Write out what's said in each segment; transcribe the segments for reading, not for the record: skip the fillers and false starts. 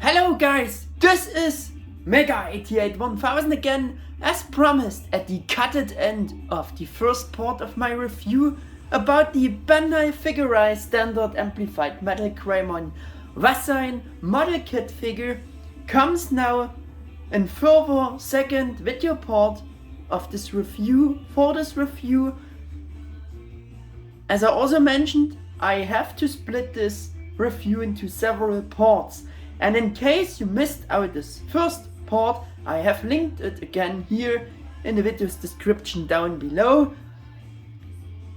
Hello guys, this is Mega881000 again, as promised at the cutted end of the first part of my review about the Bandai Figure-riseStandard Amplified MetalGreymon model kit figure. Comes now in further second video part of this review. For this review, as I also mentioned, I have to split this review into several parts, and in case you missed out this first part, I have linked it again here in the video's description down below.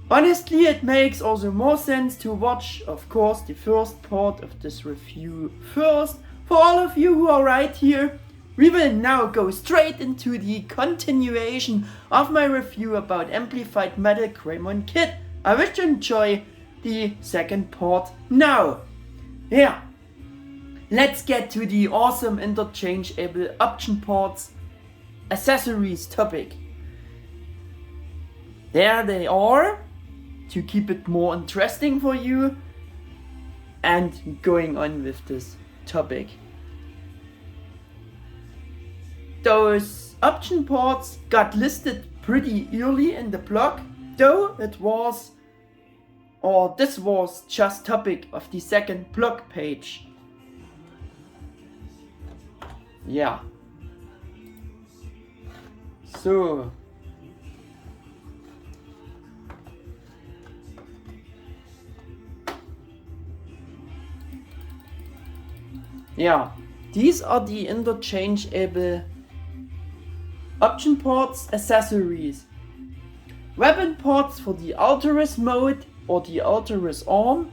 Honestly, it makes also more sense to watch, of course, the first part of this review first. For all of you who are right here, we will now go straight into the continuation of my review about Amplified MetalGreymon Kit. I wish you enjoy the second part now. Yeah, let's get to the awesome interchangeable option parts accessories topic. There they are, to keep it more interesting for you, and going on with this topic. Those option parts got listed pretty early in the blog, though this was just topic of the second blog page. Yeah. So yeah, these are the interchangeable option parts accessories. Weapon parts for the Alterous-Mode or the Alterous-Arm,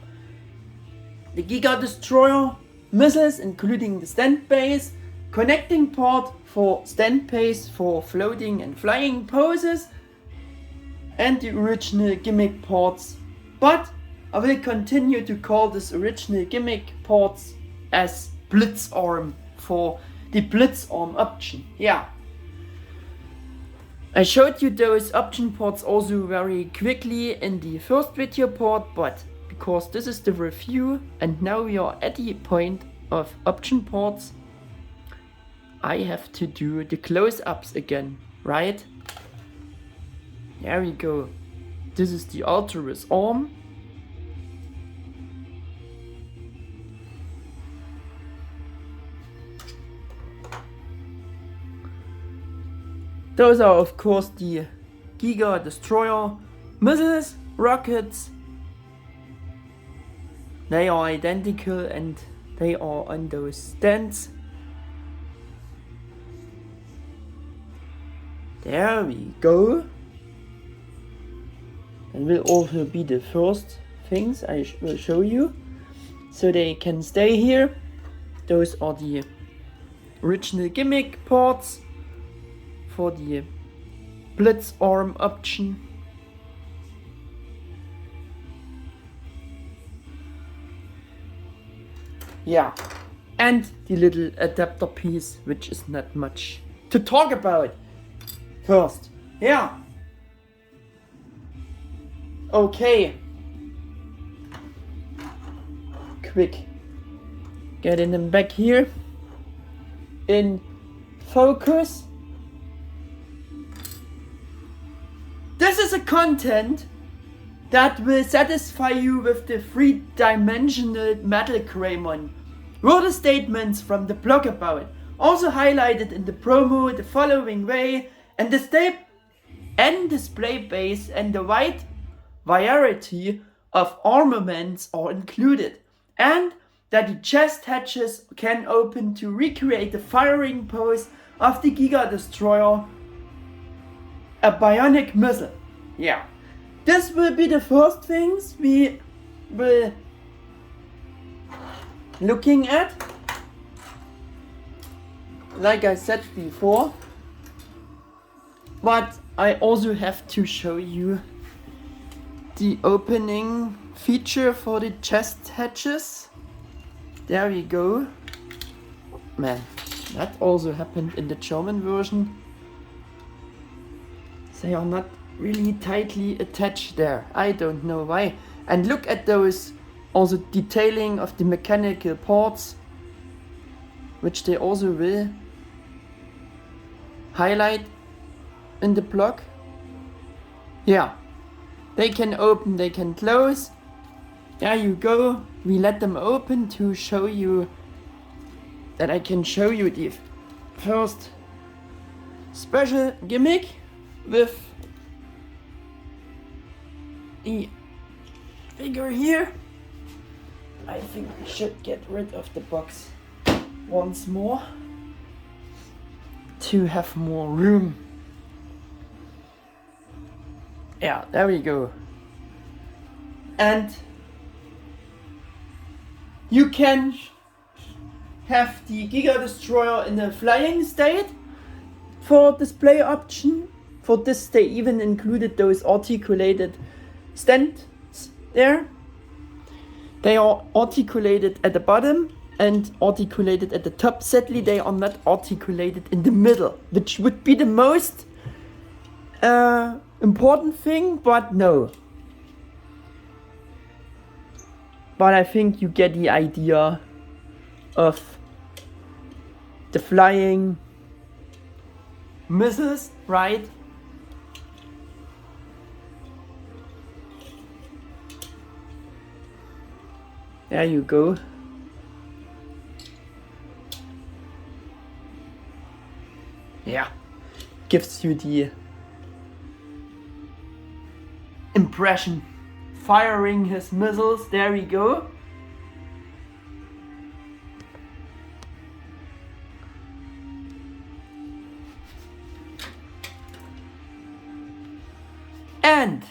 the Giga-Destroyer, missiles including the stand base, connecting part for stand base for floating and flying poses, and the original Gimmick parts. But I will continue to call this original Gimmick parts as Blitz-Arm for the Blitz-Arm option. Yeah. I showed you those option parts also very quickly in the first video part, but because this is the review and now we are at the point of option parts, I have to do the close-ups again, right? There we go. This is the Alterous-Arm. Those are of course the Giga-Destroyer missiles, rockets. They are identical and they are on those stands. There we go. That will also be the first things I will show you, so they can stay here. Those are the original Gimmick parts for the Blitz-Arm option. Yeah, and the little adapter piece, which is not much to talk about. First, yeah. Okay. Quick. Getting them back here. In focus. This is a content that will satisfy you with the three-dimensional MetalGreymon. Were the statements from the blog about, also highlighted in the promo the following way, and the display base and the wide variety of armaments are included, and that the chest hatches can open to recreate the firing pose of the Giga-Destroyer, a bionic missile. Yeah, this will be the first things we will looking at. Like I said before, but I also have to show you the opening feature for the chest hatches. There we go. Man, that also happened in the German version. They are not really tightly attached there. I don't know why. And look at those also detailing of the mechanical parts. which they also will highlight in the blog. Yeah, they can open, they can close. There you go. We let them open to show you that I can show you the first special gimmick with the figure here. I think we should get rid of the box once more to have more room. Yeah, there we go. And you can have the Giga-Destroyer in a flying state for display option. For this they even included those articulated stands there. They are articulated at the bottom and articulated at the top. Sadly, they are not articulated in the middle, which would be the most important thing, but no. But I think you get the idea of the flying missiles, right? There you go. Yeah, gives you the impression. Firing his missiles, there we go. And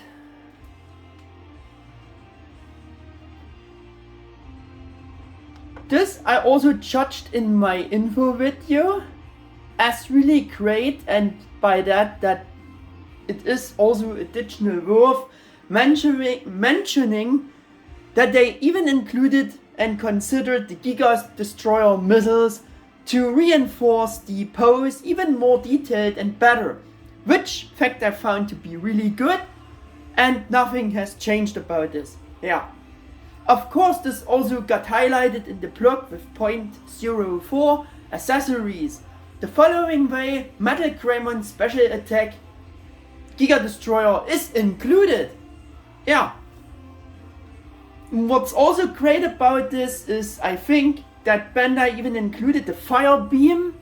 this I also judged in my info video as really great, and by that it is also additional worth mentioning that they even included and considered the Giga-Destroyer missiles to reinforce the pose even more detailed and better, which fact I found to be really good, and nothing has changed about this. Yeah. Of course, this also got highlighted in the blog with .04 accessories. The following way MetalGreymon special attack Giga-Destroyer is included. Yeah. What's also great about this is I think that Bandai even included the fire beam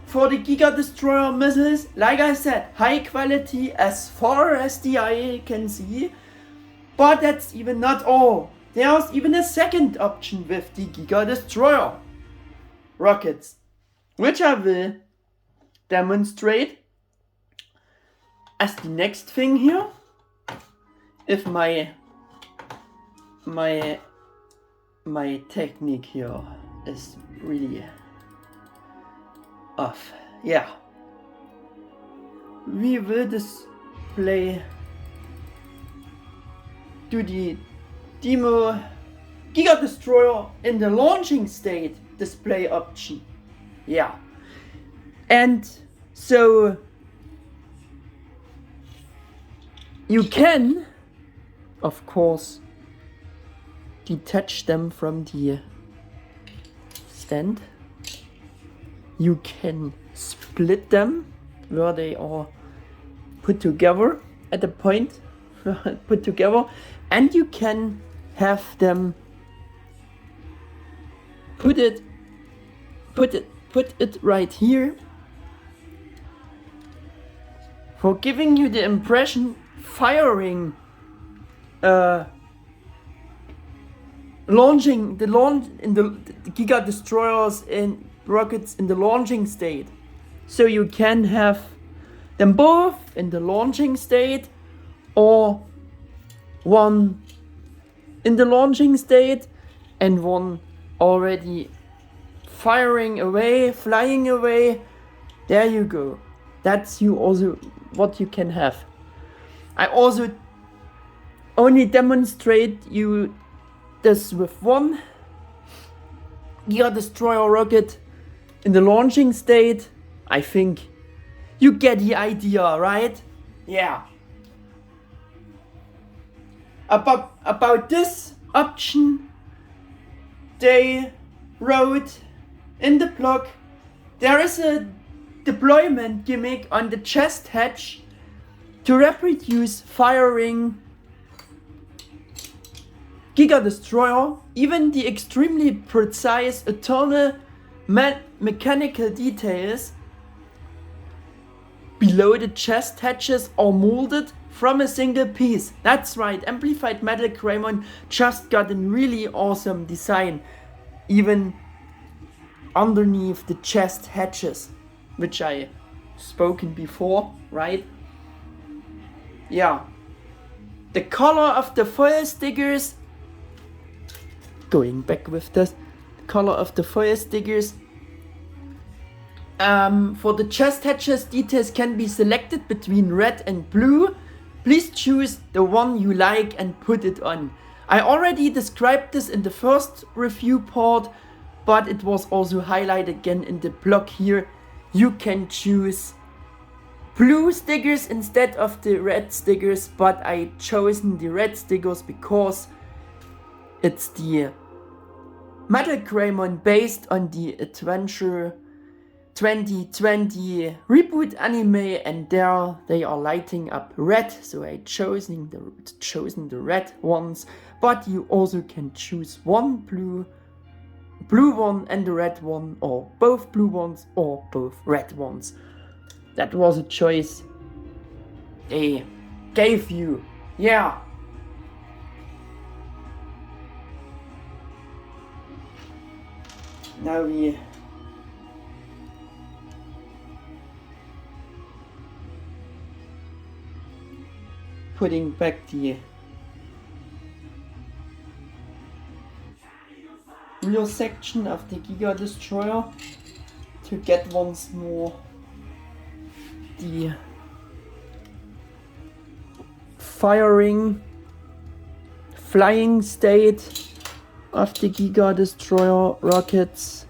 for the Giga-Destroyer missiles. Like I said, high quality as far as the eye can see. But that's even not all. There's even a second option with the Giga-Destroyer rockets, which I will demonstrate as the next thing here. If my technique here is really off. Yeah. We will display to the demo Giga-Destroyer in the launching state display option. Yeah. And so you can, of course, detach them from the stand. You can split them where they are put together at the point put together, and you can have them put it right here for giving you the impression firing launching the Giga-Destroyers in rockets in the launching state. So you can have them both in the launching state, or one in the launching state and one already firing away, flying away. There you go. That's you also what you can have. I also only demonstrate you this with one Giga-Destroyer rocket in the launching state. I think you get the idea, right? Yeah. About this option, they wrote in the block there is a deployment gimmick on the chest hatch to reproduce firing Giga-Destroyer. Even the extremely precise eternal mechanical details below the chest hatches are molded from a single piece. That's right, Amplified MetalGreymon just got a really awesome design, even underneath the chest hatches, which I spoken before, right? Yeah. The color of the foil stickers, going back with this, color of the foil stickers for the chest hatches details can be selected between red and blue. Please choose the one you like and put it on. I already described this in the first review part, but it was also highlighted again in the blog here. You can choose blue stickers instead of the red stickers, but I chosen the red stickers because it's the MetalGreymon based on the Adventure 2020 reboot anime, and there they are lighting up red, so I chosen the red ones. But you also can choose one blue one and the red one, or both blue ones or both red ones. That was a choice they gave you. Yeah. Now we putting back the rear section of the Giga-Destroyer to get once more the flying state of the Giga-Destroyer rockets.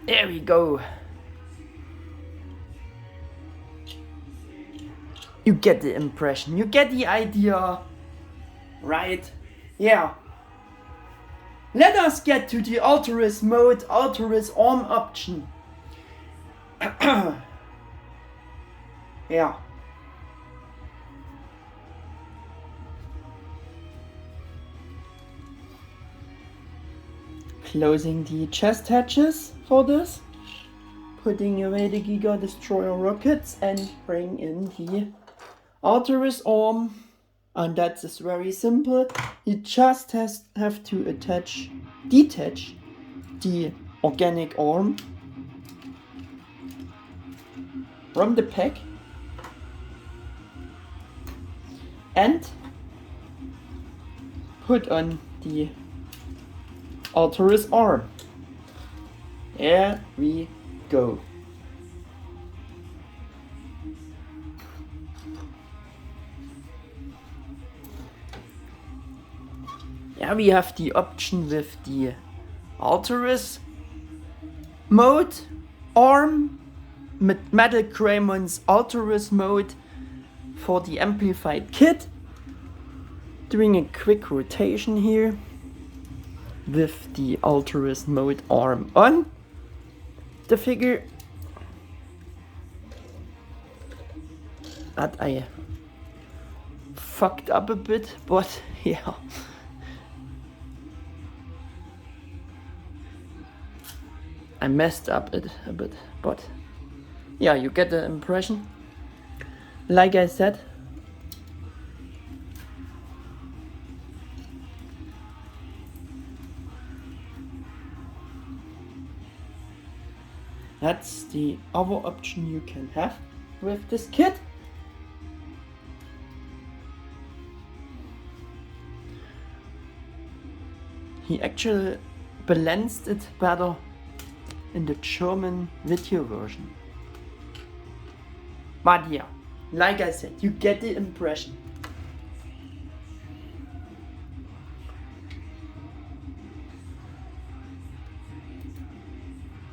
There we go. You get the impression, you get the idea, right? Yeah. Let us get to the Alterous-Mode, Alterous-Arm option. Yeah. Closing the chest hatches for this, putting away the Giga-Destroyer rockets and bring in the Alterous-Arm, and that is very simple. You just have to detach the organic arm from the pack and put on the Alterous-Arm. There we go. Yeah, we have the option with the Alterous-Mode arm, MetalGreymon's Alterous-Mode for the Amplified kit. Doing a quick rotation here with the Alterous-Mode arm on the figure. That I fucked up a bit, but yeah. I messed up it a bit, but yeah, you get the impression. Like I said, that's the other option you can have with this kit. He actually balanced it better in the German video version. But yeah, like I said, you get the impression.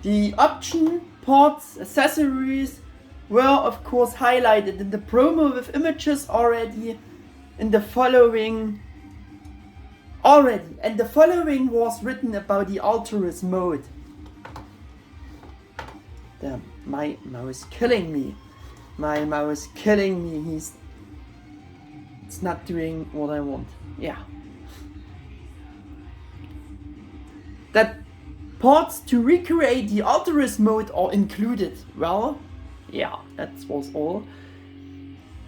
The option, parts, accessories were of course highlighted in the promo with images already in the following and the following was written about the Alterous-Mode. My mouse killing me. My mouse killing me. It's not doing what I want. Yeah. That parts to recreate the Alterous-Mode are included. Well, yeah, that was all.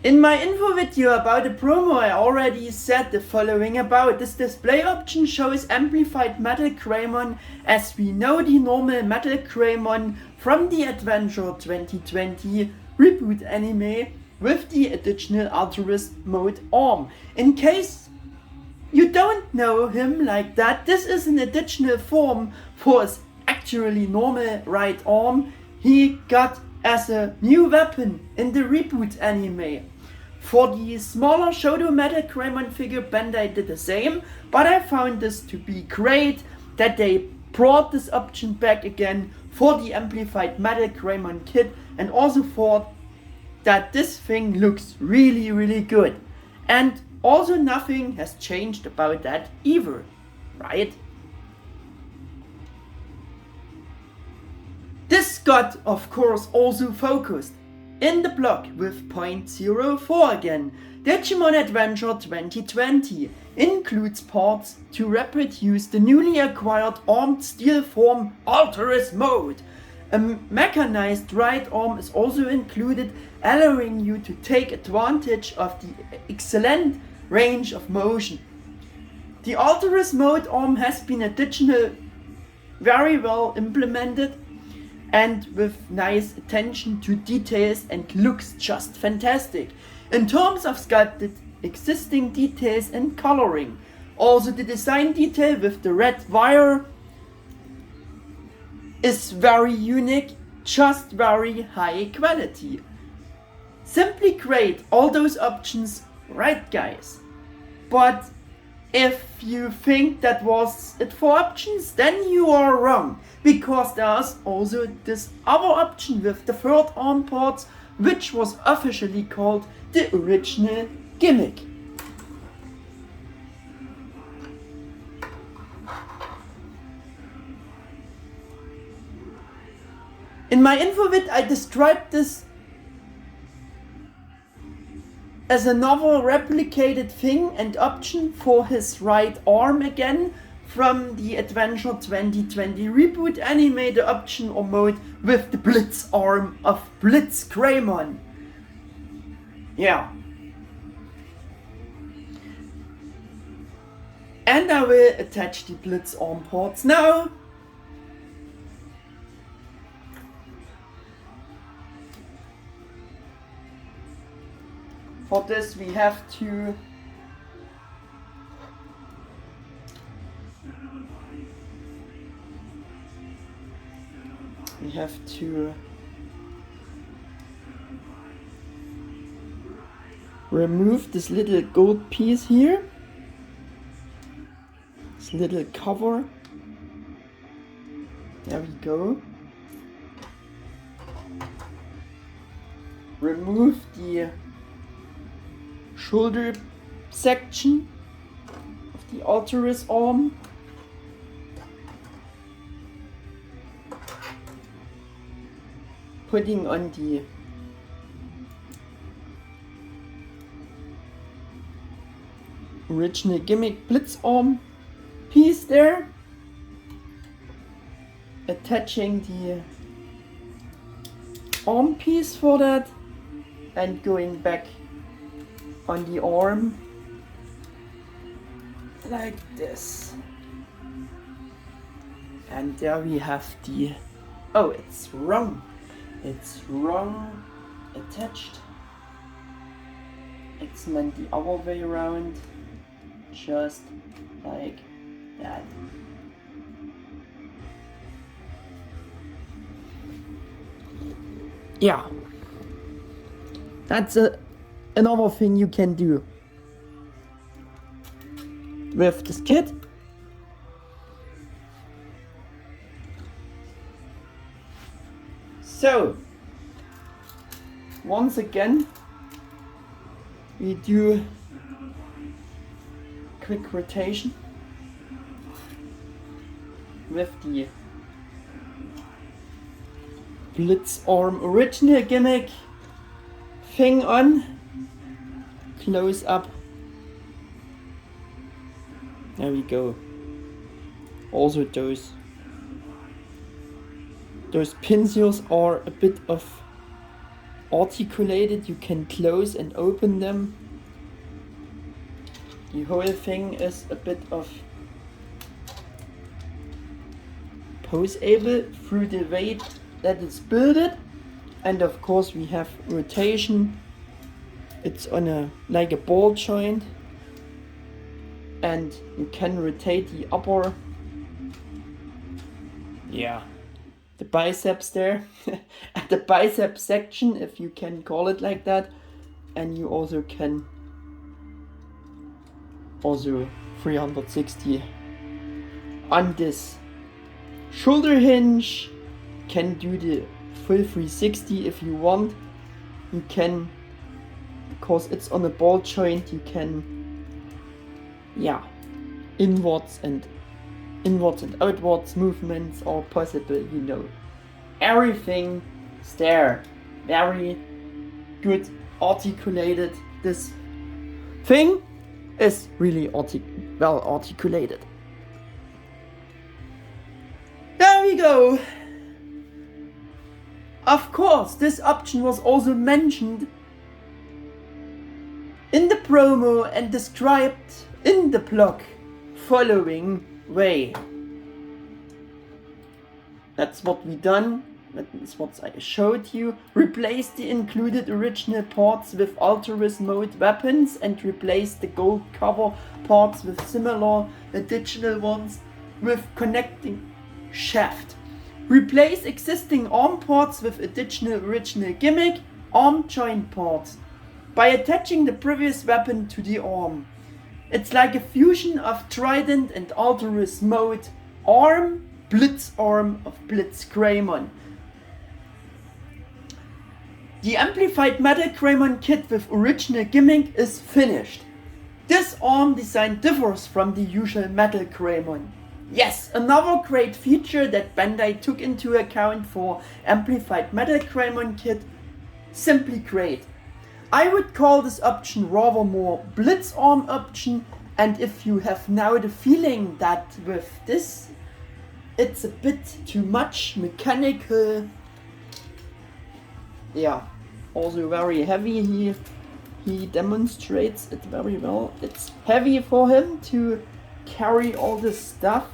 In my info video about the promo, I already said the following about this display option shows Amplified MetalGreymon as we know the normal MetalGreymon from the Adventure 2020 reboot anime with the additional Alterous-Mode arm. In case you don't know him like that, this is an additional form for his actually normal right arm he got as a new weapon in the reboot anime. For the smaller Shodo MetalGreymon figure, Bandai did the same, but I found this to be great that they brought this option back again for the Amplified MetalGreymon Kit, and also thought that this thing looks really good. And also nothing has changed about that either, right? This got of course also focused in the block with point 04 again. Digimon Adventure 2020 includes parts to reproduce the newly acquired armed steel form Alterous-Mode. A mechanized right arm is also included, allowing you to take advantage of the excellent range of motion. The Alterous-Mode arm has been additional very well implemented and with nice attention to details and looks just fantastic in terms of sculpted existing details and coloring. Also the design detail with the red wire is very unique, just very high quality. Simply great, all those options, right guys? But if you think that was it for options, then you are wrong, because there's also this other option with the third arm parts, which was officially called the original Gimmick. In my info vid I described this as another replicated thing and option for his right arm again from the Adventure 2020 reboot anime, the option or mode with the Blitz-Arm of Blitz-Greymon. Yeah. And I will attach the Blitz-Arm parts now. For this we have to remove this little gold piece here, this little cover. There we go. Remove the shoulder section of the Alterous-Arm. Putting on the original Gimmick Blitz-Arm piece there. Attaching the arm piece for that and going back on the arm like this. And there we have the, oh, it's wrong attached. It's meant the other way around, just like that. Yeah, that's another thing you can do with this kit. So once again we do quick rotation with the Blitz-Arm original gimmick thing on, close up. There we go. Also those pins here are a bit of articulated. You can close and open them. The whole thing is a bit of poseable through the weight that is built, and of course we have rotation. It's on a like a ball joint, and you can rotate the upper, the biceps there, at the bicep section, if you can call it like that, and you also can 360 on this shoulder hinge. Can do the full 360 if you want. You can, because it's on a ball joint, you can inwards and outwards movements are possible, you know. Everything is there. Very good articulated. This thing is really well articulated. There we go. Of course, this option was also mentioned in the promo and described in the blog following way. That's what we done. That is what I showed you. Replace the included original parts with Alterous-Mode weapons and replace the gold cover parts with similar additional ones with connecting shaft. Replace existing arm parts with additional original gimmick arm joint parts by attaching the previous weapon to the arm. It's like a fusion of Trident and Alterous-Mode arm, Blitz-Arm of Blitz-Greymon. The Amplified MetalGreymon Kit with original gimmick is finished. This arm design differs from the usual MetalGreymon. Yes, another great feature that Bandai took into account for Amplified MetalGreymon Kit. Simply great. I would call this option rather more Blitz-Arm option, and if you have now the feeling that with this it's a bit too much mechanical, also very heavy, he demonstrates it very well. It's heavy for him to carry all this stuff.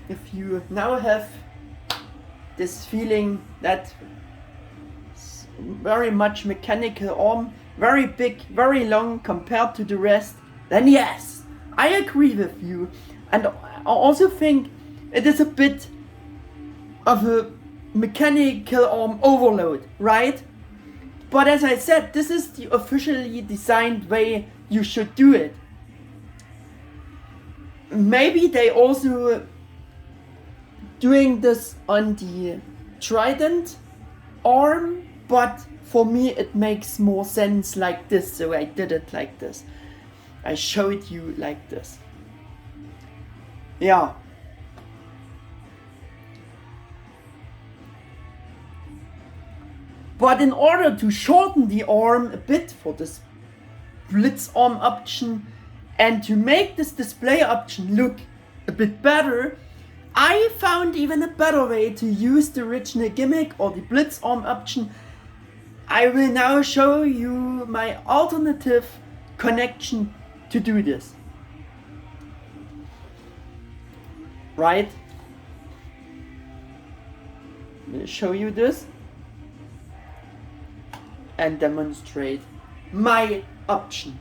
If you now have this feeling that very much mechanical arm, very big, very long compared to the rest, then yes, I agree with you. And I also think it is a bit of a mechanical arm overload, right? But as I said, this is the officially designed way you should do it. Maybe they also doing this on the Trident-Arm, but for me it makes more sense like this, so I did it like this. I showed you like this. But in order to shorten the arm a bit for this Blitz-Arm option and to make this display option look a bit better, I found even a better way to use the original gimmick or the Blitz-Arm option. I will now show you my alternative connection to do this. Right? I'll show you this and demonstrate my option.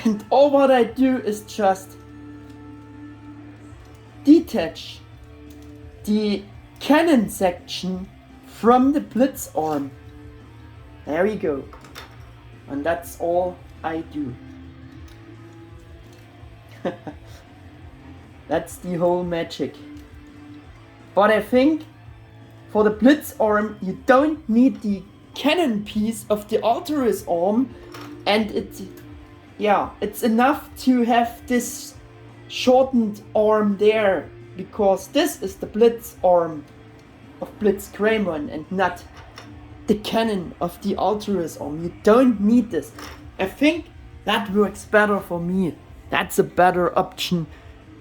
And all what I do is just detach the cannon section from the Blitz-Arm. There we go. And that's all I do. That's the whole magic. But I think for the Blitz-Arm you don't need the cannon piece of the Alterous-Arm, and it's enough to have this shortened arm there, because this is the Blitz-Arm of MetalGreymon and not the cannon of the Alterous-Arm. You don't need this. I think that works better for me. That's a better option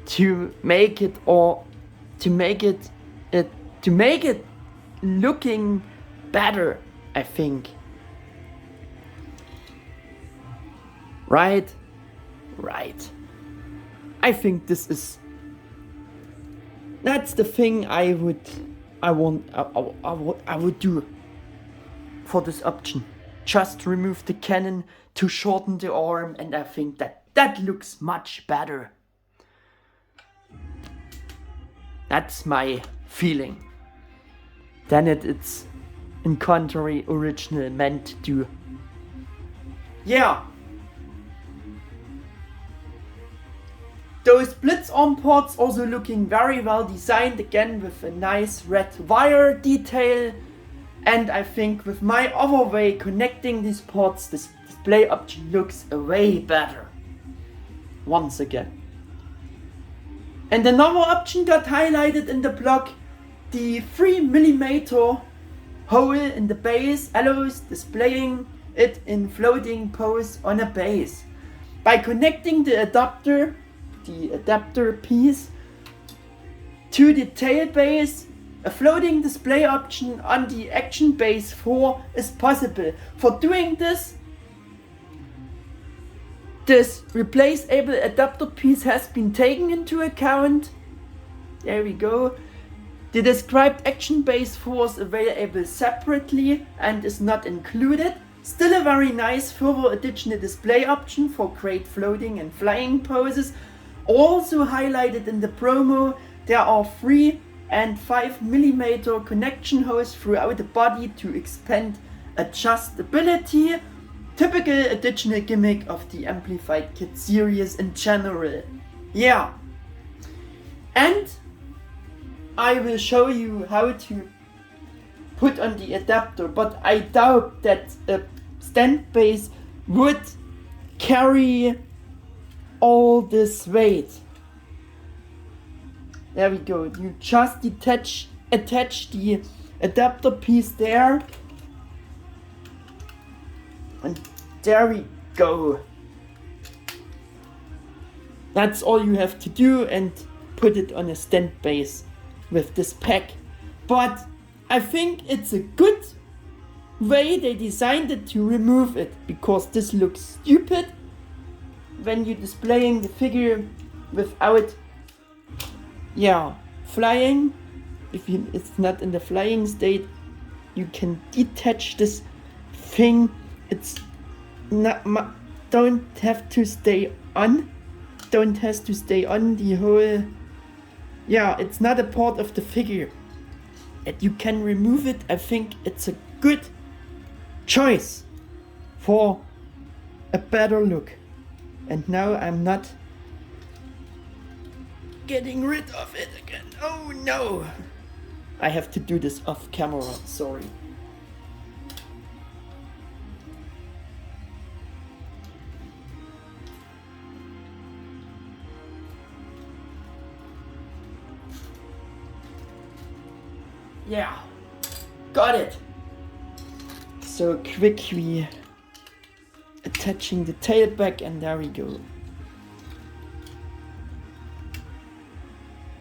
to make it, or to make it looking better, I think. Right. I think that's the thing I would do for this option. Just remove the cannon to shorten the arm, and I think that looks much better. That's my feeling. Then it's in contrary original meant to do. Yeah. Those Blitz-Arm-Parts also looking very well designed, again with a nice red wire detail. And I think with my other way connecting these parts, this display option looks way better. Once again. And another option got highlighted in the block. The 3mm hole in the base allows displaying it in floating pose on a base. By connecting the adapter piece to the tail base, a floating display option on the action base 4 is possible. For doing this replaceable adapter piece has been taken into account. There we go. The described action base 4 is available separately and is not included. Still a very nice further additional display option for great floating and flying poses. Also highlighted in the promo, there are 3 and 5mm connection holes throughout the body to expand adjustability. Typical additional gimmick of the Amplified Kit series in general. Yeah. And I will show you how to put on the adapter, but I doubt that a stand base would carry all this weight. There we go. You just attach the adapter piece there. And there we go. That's all you have to do, and put it on a stand base with this pack. But I think it's a good way they designed it to remove it, because this looks stupid when you're displaying the figure without flying. If it's not in the flying state, you can detach this thing. It's not don't have to stay on the whole. It's not a part of the figure, and you can remove it. I think it's a good choice for a better look. And now I'm not getting rid of it again. Oh no! I have to do this off camera, sorry. Yeah, got it. So quickly attaching the tail back, and there we go.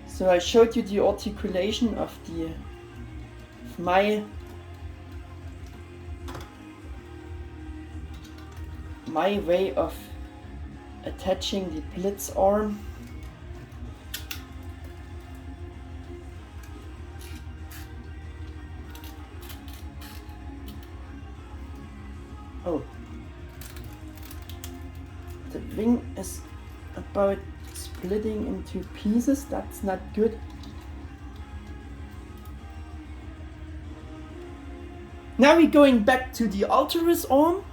So I showed you the articulation of my way of attaching the Blitz-Arm. Oh, the wing is about splitting into pieces. That's not good. Now we're going back to the Alterous-Arm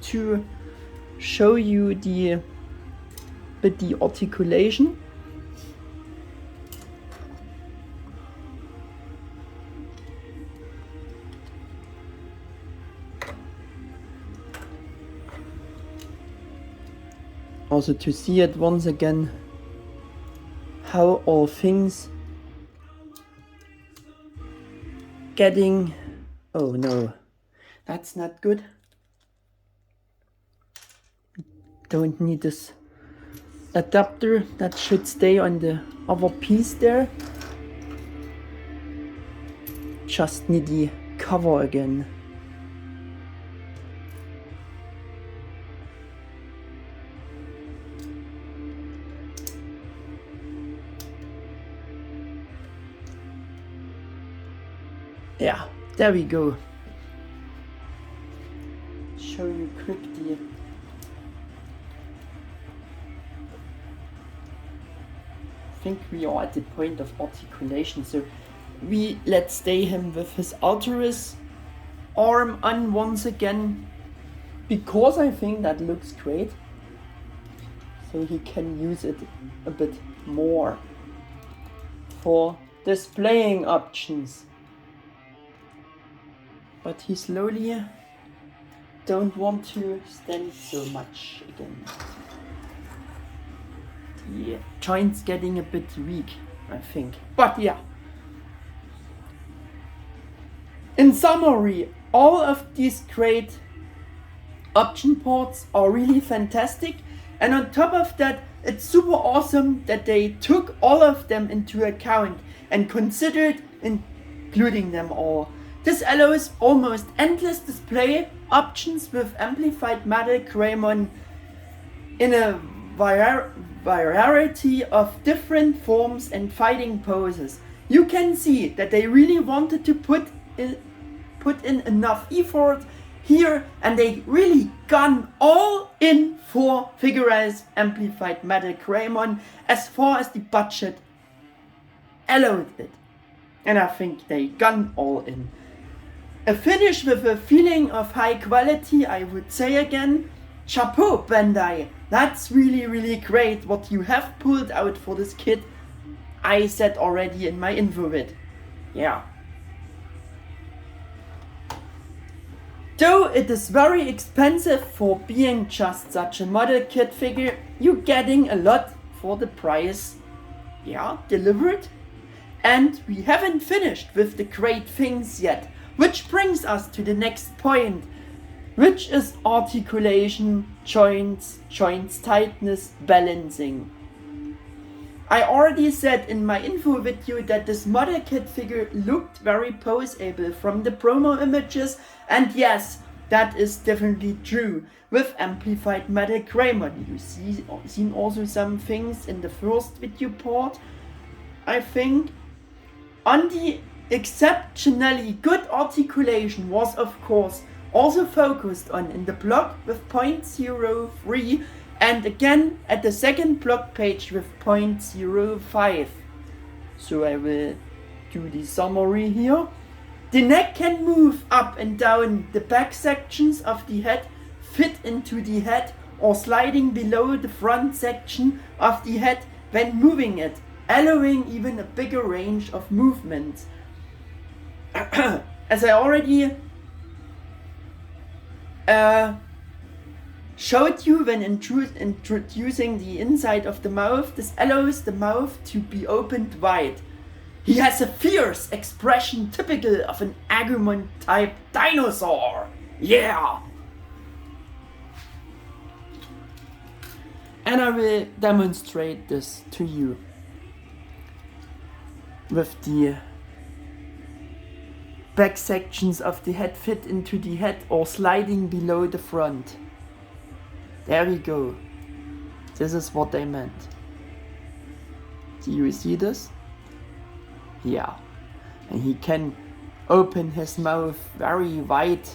to show you the articulation. Also to see it once again, how all things getting, oh no, that's not good. Don't need this adapter, that should stay on the other piece there. Just need the cover again. Yeah, there we go. Show you quick the I think we are at the point of articulation, so let's stay him with his Alterous-Arm on once again, because I think that looks great, so he can use it a bit more for displaying options. But he slowly don't want to stand so much again. The joint's getting a bit weak, I think. But yeah. In summary, all of these great option parts are really fantastic. And on top of that, it's super awesome that they took all of them into account and considered including them all. This allows almost endless display options with Amplified MetalGreymon in a variety of different forms and fighting poses. You can see that they really wanted to put in enough effort here, and they really gone all in for Figure-rise Amplified MetalGreymon as far as the budget allowed it. And I think they gone all in. A finish with a feeling of high quality, I would say again. Chapeau, Bandai. That's really great what you have pulled out for this kit. I said already in my info vid. Yeah. Though it is very expensive for being just such a model kit figure, you're getting a lot for the price. Yeah, delivered. And we haven't finished with the great things yet. Which brings us to the next point, which is articulation, joints, tightness, balancing. I already said in my info video that this model kit figure looked very poseable from the promo images, and yes, that is definitely true. With Amplified MetalGreymon, you seen also some things in the first video part, I think. On the exceptionally good articulation was of course also focused on in the block with 0.03 and again at the second block page with 0.05. So I will do the summary here. The neck can move up and down, the back sections of the head fit into the head or sliding below the front section of the head when moving it, allowing even a bigger range of movements. As I already showed you when introducing the inside of the mouth, this allows the mouth to be opened wide. He has a fierce expression typical of an Agumon type dinosaur. Yeah! And I will demonstrate this to you with the back sections of the head fit into the head or sliding below the front. There we go. This is what I meant. Do you see this? Yeah. And he can open his mouth very wide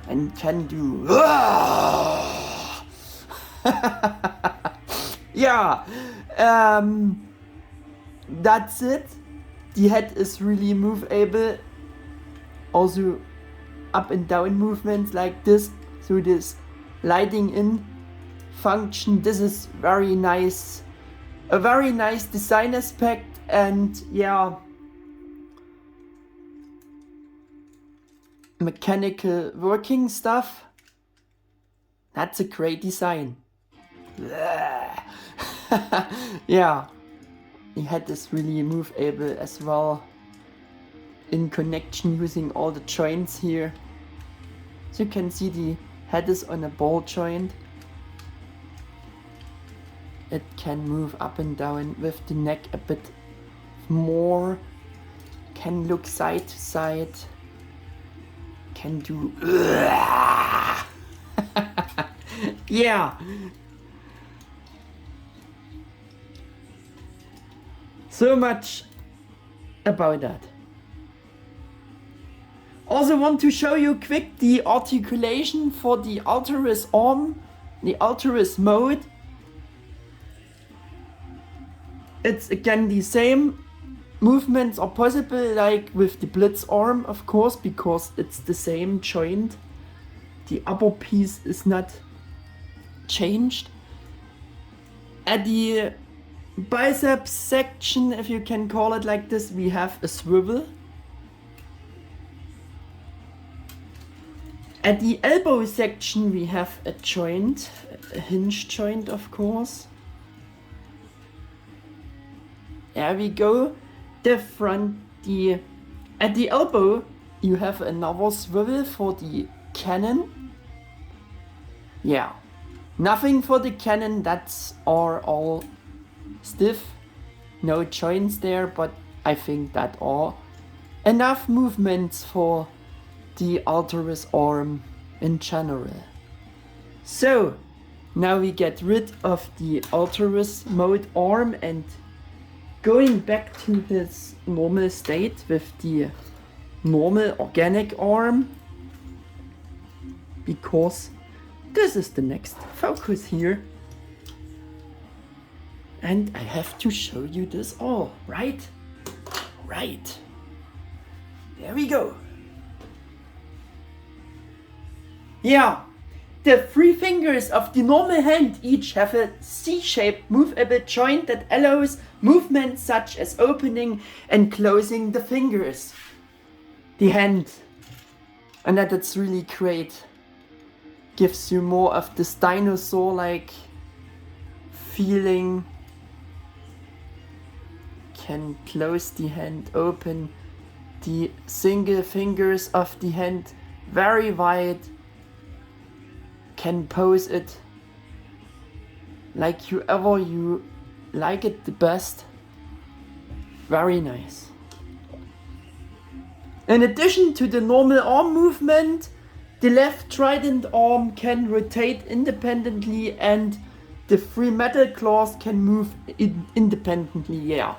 and can do yeah. That's it. The head is really movable. Also up and down movements like this. So this lighting in function. This is very nice. A very nice design aspect, and yeah, mechanical working stuff. That's a great design. Yeah, he had this really movable as well in connection using all the joints here. So you can see the head is on a ball joint. It can move up and down with the neck a bit more, can look side to side, can do yeah. So much about that. Also want to show you quick the articulation for the Alterous-Arm, the Alterous-Mode. It's again the same. Movements are possible like with the Blitz-Arm, of course, because it's the same joint. The upper piece is not changed. At the biceps section, if you can call it like this, we have a swivel. At the elbow section we have a joint, a hinge joint, of course. There we go. At the elbow you have another swivel for the cannon. Yeah, nothing for the cannon, that's all stiff, no joints there, but I think that are enough movements for the Alterous-Arm in general. So now we get rid of the Alterous-Mode arm and going back to his normal state with the normal organic arm, because this is the next focus here. And I have to show you this all, right? Right. There we go. Yeah, the three fingers of the normal hand each have a C-shaped movable joint that allows movements such as opening and closing the fingers, the hand, and that's really great. Gives you more of this dinosaur-like feeling. Can close the hand, open the single fingers of the hand very wide. Can pose it like you like it the best. Very nice. In addition to the normal arm movement, the left trident arm can rotate independently and the three metal claws can move independently, yeah.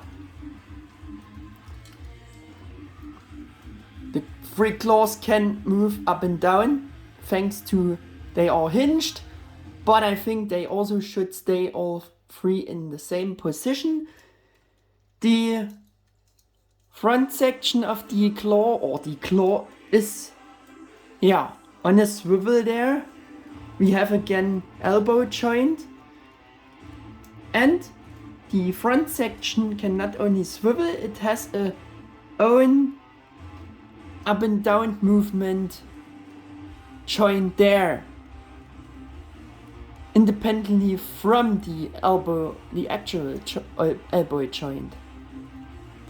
The three claws can move up and down thanks to they are hinged, but I think they also should stay all three in the same position. The front section of the claw is, yeah, on a swivel there. We have again elbow joint, and the front section can not only swivel, it has a own up and down movement joint there, independently from the elbow, the actual elbow joint.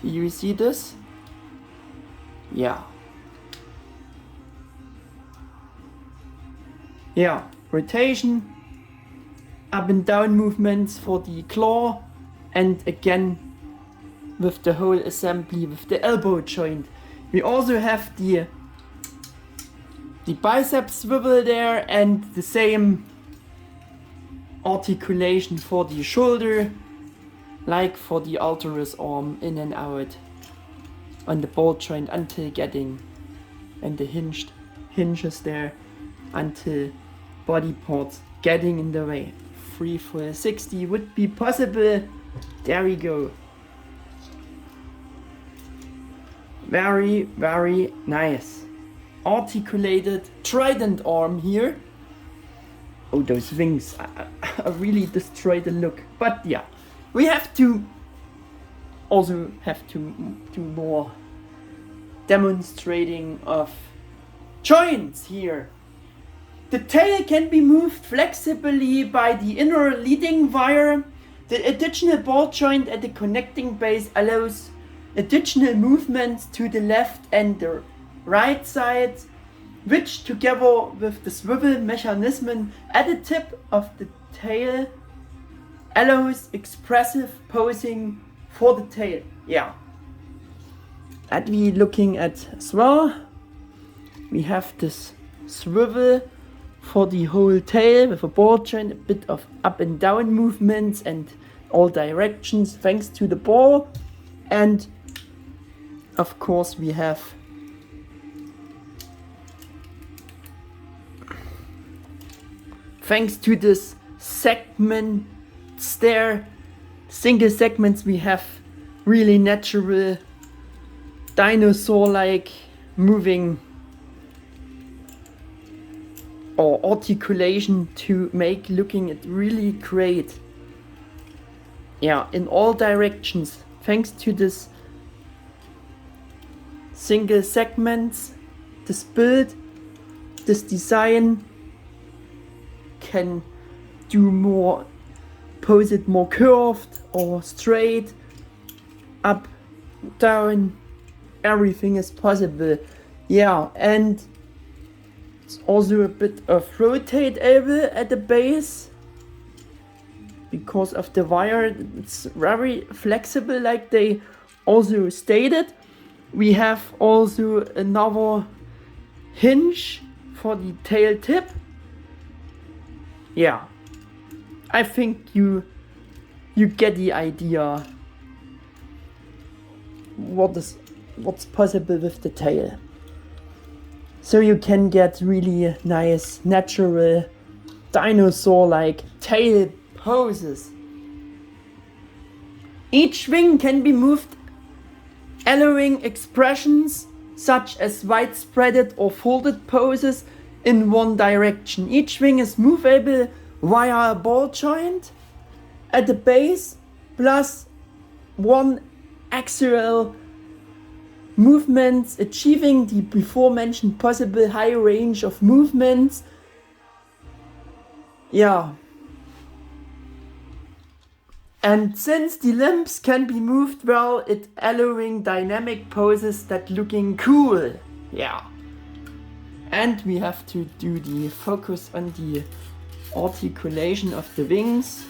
Do you see this? Yeah. Yeah, rotation, up and down movements for the claw, and again with the whole assembly with the elbow joint. We also have the bicep swivel there and the same articulation for the shoulder, like for the Alterous-Arm, in and out on the ball joint until getting, and the hinges there until body parts getting in the way. 3 full 60 would be possible. There we go. Very, very nice. Articulated Trident-Arm here. Oh, those wings really destroy the look. But yeah, we have to also do more demonstrating of joints here. The tail can be moved flexibly by the inner leading wire. The additional ball joint at the connecting base allows additional movements to the left and the right side, which together with the swivel mechanism at the tip of the tail allows expressive posing for the tail. Yeah. And we looking at as well, we have this swivel for the whole tail with a ball joint, a bit of up and down movements and all directions thanks to the ball. And of course we have thanks to this segments there, single segments, we have really natural dinosaur-like moving or articulation to make looking it really great. Yeah, in all directions, thanks to this single segments, this build, this design can do more, pose it more curved or straight, up, down, everything is possible. Yeah, and it's also a bit of rotatable at the base because of the wire. It's very flexible, like they also stated. We have also another hinge for the tail tip. Yeah, I think you get the idea what's possible with the tail. So you can get really nice natural dinosaur-like tail poses. Each wing can be moved, allowing expressions such as widespreaded or folded poses in one direction. Each wing is movable via a ball joint at the base plus one axial movements, achieving the before mentioned possible high range of movements. Yeah. And since the limbs can be moved well, it allowing dynamic poses that looking cool. Yeah. And we have to do the focus on the articulation of the wings.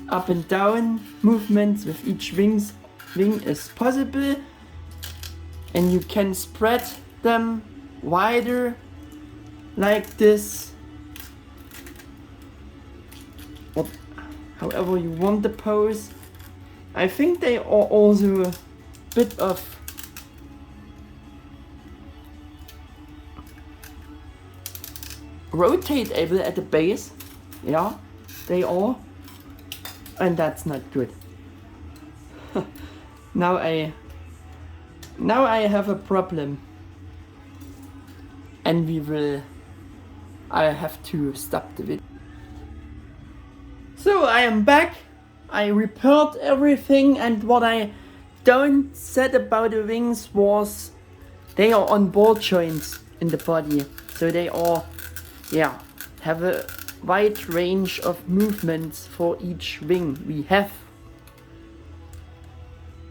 Up and down movements with each wing is possible. And you can spread them wider like this. Or however you want the pose. I think they are also a bit of rotatable at the base. Yeah, they are. And that's not good. Now I have a problem. And I have to stop the video. So I am back. I repaired everything, and what I don't said about the wings was they are on ball joints in the body. So they are, yeah, have a wide range of movements for each wing. We have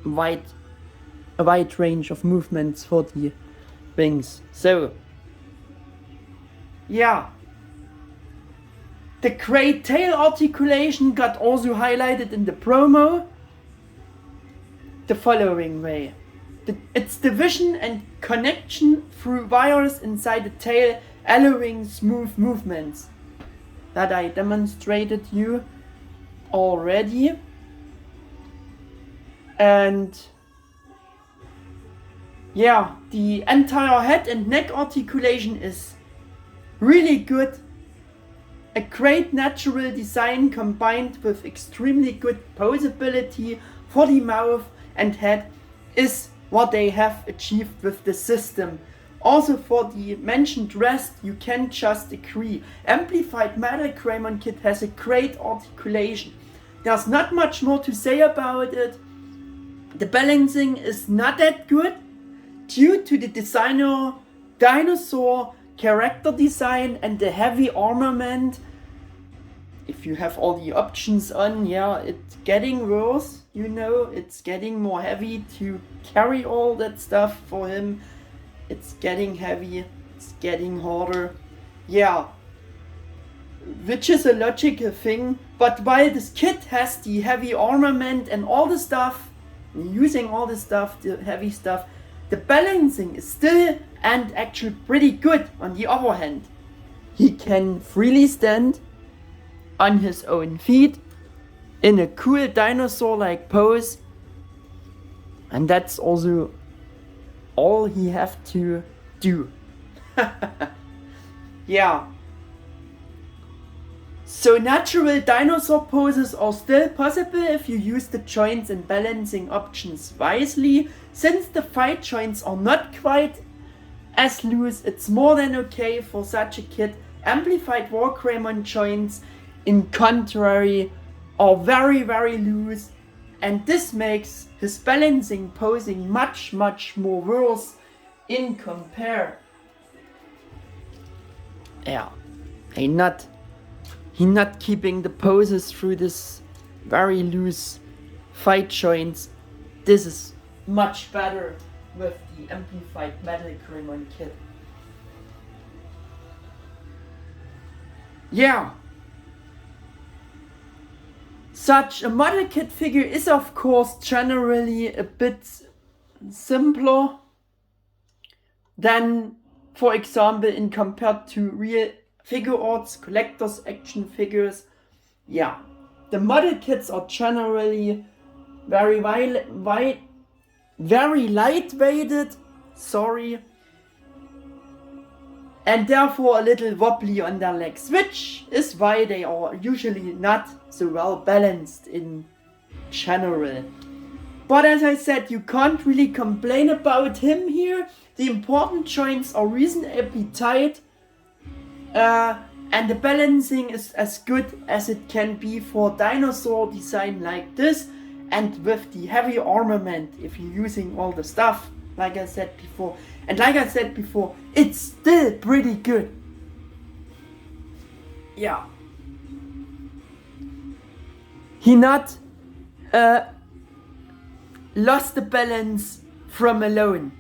a wide range of movements for the wings. So yeah, the great tail articulation got also highlighted in the promo the following way. Its division and connection through wires inside the tail, allowing smooth movements that I demonstrated you already. And yeah, the entire head and neck articulation is really good. A great natural design combined with extremely good posability for the mouth and head is what they have achieved with the system. Also for the mentioned rest, you can just agree. Amplified MetalGreymon Kit has a great articulation. There's not much more to say about it. The balancing is not that good due to the designer dinosaur character design and the heavy armament. If you have all the options on, yeah, it's getting worse, you know, it's getting more heavy to carry all that stuff for him. It's getting heavy, it's getting harder, yeah, which is a logical thing. But while this kit has the heavy armament and all the stuff, using all the stuff, the heavy stuff, the balancing is still and actually pretty good. On the other hand, he can freely stand on his own feet in a cool dinosaur-like pose, and that's also all he have to do. Yeah. So natural dinosaur poses are still possible if you use the joints and balancing options wisely. Since the fight joints are not quite as loose, it's more than okay for such a kit. Amplified MetalGreymon joints, in contrary, are very loose, and this makes his balancing posing much more worse in compare. Yeah, he not keeping the poses through this very loose fight joints. This is much better with the Amplified MetalGreymon Kit. Yeah. Such a model kit figure is of course generally a bit simpler than, for example, in compared to real figure arts, collector's action figures. Yeah, the model kits are generally very lightweighted, and therefore a little wobbly on their legs, which is why they are usually not so well balanced in general. But as I said, you can't really complain about him here. The important joints are reasonably tight, and the balancing is as good as it can be for dinosaur design like this, and with the heavy armament, if you're using all the stuff, like I said before. And like I said before, it's still pretty good. Yeah. He not lost the balance from alone.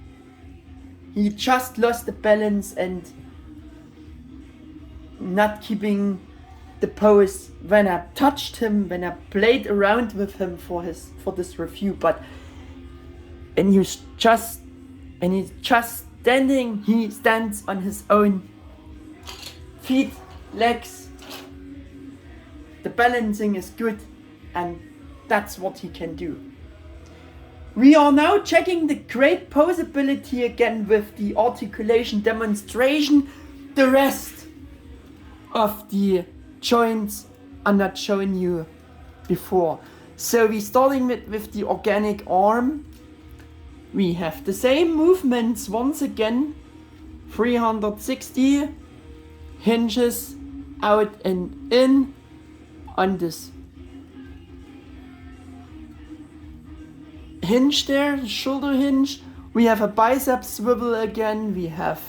He just lost the balance and not keeping the pose when I touched him, when I played around with him for this review. But when he's just standing, he stands on his own feet, legs. The balancing is good, and that's what he can do. We are now checking the great posability again with the Articulation-Demonstration. The rest of the joints are not shown you before. So we're starting with the organic arm. We have the same movements once again. 360 hinges out and in on this hinge there, shoulder hinge. We have a bicep swivel again. We have